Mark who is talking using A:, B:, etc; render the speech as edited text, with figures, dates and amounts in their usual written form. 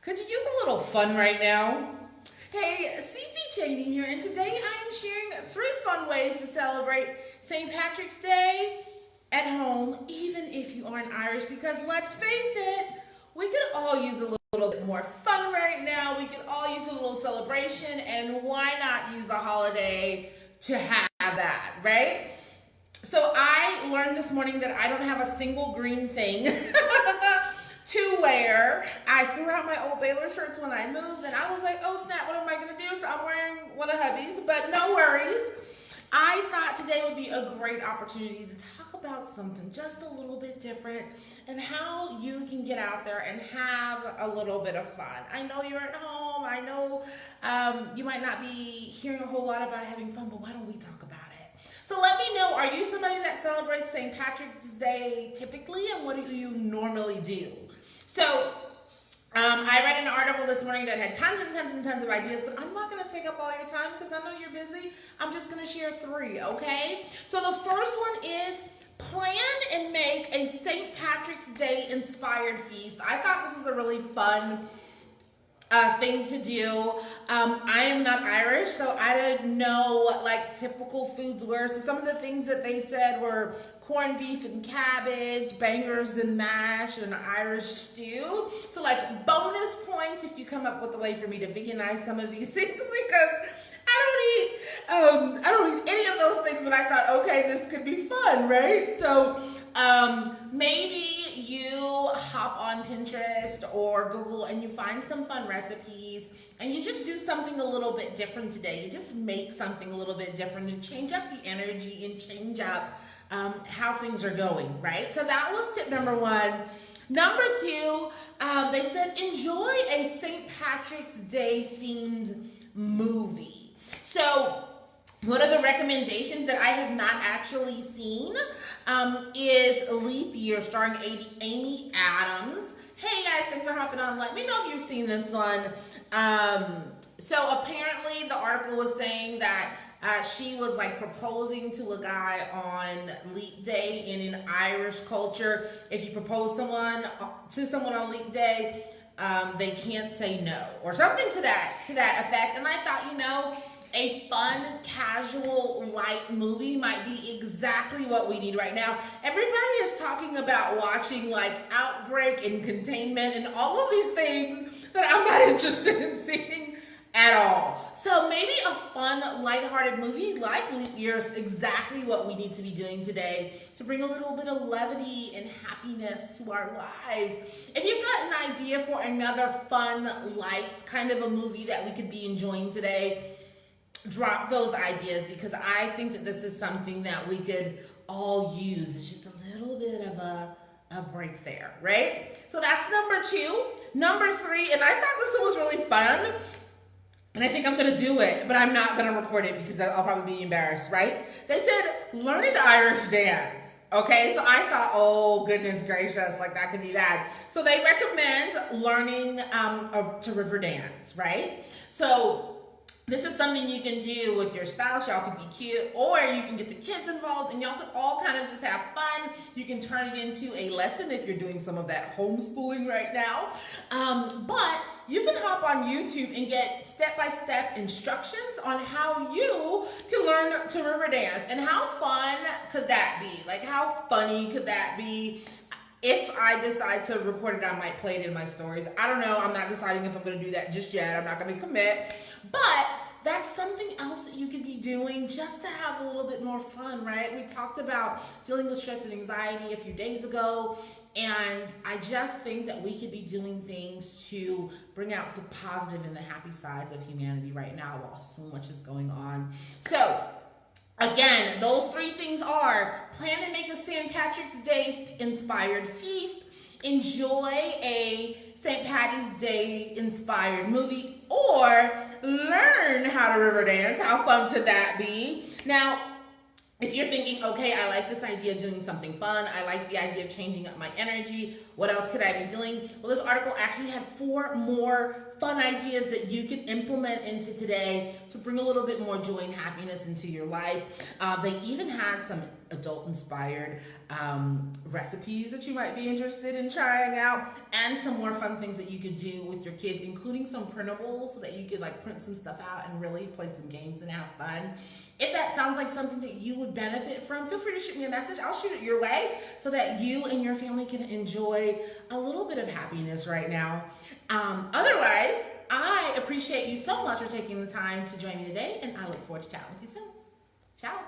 A: Could you use a little fun right now? Hey, Cece Cheney here, and today I am sharing 3 fun ways to celebrate St. Patrick's Day at home, even if you aren't Irish, because let's face it, we could all use a little bit more fun right now. We could all use a little celebration, and why not use a holiday to have that, right? So I learned this morning that I don't have a single green thing to wear. I threw out my old Baylor shirts when I moved, and I was like, oh snap, what am I gonna do? So I'm wearing one of hubby's, but no worries. I thought today would be a great opportunity to talk about something just a little bit different and how you can get out there and have a little bit of fun. I know you're at home. I know you might not be hearing a whole lot about having fun, but why don't we talk about it? So let me know, are you somebody that celebrates St. Patrick's Day typically, and what do you normally do? So I read an article this morning that had tons and tons and tons of ideas, but I'm not going to take up all your time because I know you're busy. I'm just going to share 3, okay? So the first one is plan and make a St. Patrick's Day inspired feast. I thought this was a really fun thing to do. I am not Irish, so I didn't know what like typical foods were. So some of the things that they said were corned beef and cabbage, bangers and mash, and an Irish stew. So like bonus points if you come up with a way for me to veganize some of these things, because I don't eat any of those things, but I thought, okay, this could be fun, right? So maybe you hop on Pinterest or Google and you find some fun recipes and you just do something a little bit different today. You just make something a little bit different to change up the energy and change up how things are going, right? So that was tip number 1. Number 2, they said enjoy a St. Patrick's Day themed movie. So one of the recommendations that I have not actually seen is Leap Year, starring Amy Adams. Hey guys, thanks for hopping on. Let me know if you've seen this one. So apparently the article was saying that she was like proposing to a guy on Leap Day, and in Irish culture, if you propose to someone on Leap Day, they can't say no, or something to that effect. And I thought, a fun, casual, light movie might be exactly what we need right now. Everybody is talking about watching like Outbreak and Containment and all of these things that I'm not interested in seeing at all. So maybe a fun, lighthearted movie like Leap Year is exactly what we need to be doing today to bring a little bit of levity and happiness to our lives. If you've got an idea for another fun, light kind of a movie that we could be enjoying today, drop those ideas, because I think that this is something that we could all use. It's just a little bit of a break there, right? So that's number 2. Number 3, and I thought this was really fun, and I think I'm going to do it, but I'm not going to record it because I'll probably be embarrassed, right? They said, learn an Irish dance. Okay, so I thought, oh, goodness gracious, like that could be bad. So they recommend learning to river dance, right? So this is something you can do with your spouse. Y'all can be cute, or you can get the kids involved and y'all can all kind of just have fun. You can turn it into a lesson if you're doing some of that homeschooling right now. But you can hop on YouTube and get step-by-step instructions on how you can learn to river dance. And how fun could that be? Like, how funny could that be? If I decide to record it, I might play it in my stories. I don't know. I'm not deciding if I'm going to do that just yet. I'm not going to commit. But that's something else that you could be doing just to have a little bit more fun, right? We talked about dealing with stress and anxiety a few days ago, and I just think that we could be doing things to bring out the positive and the happy sides of humanity right now while so much is going on. So again, those 3 things are: plan to make a St. Patrick's Day inspired feast, enjoy a St. Patty's Day inspired movie, or learn how to river dance. How fun could that be? Now, if you're thinking, okay, I like this idea of doing something fun, I like the idea of changing up my energy, what else could I be doing? Well, this article actually had 4 more fun ideas that you can implement into today to bring a little bit more joy and happiness into your life. They even had some adult-inspired recipes that you might be interested in trying out, and some more fun things that you could do with your kids, including some printables so that you could like print some stuff out and really play some games and have fun. If that sounds like something that you would benefit from, feel free to shoot me a message. I'll shoot it your way so that you and your family can enjoy a little bit of happiness right now. Otherwise, I appreciate you so much for taking the time to join me today, and I look forward to chatting with you soon. Ciao.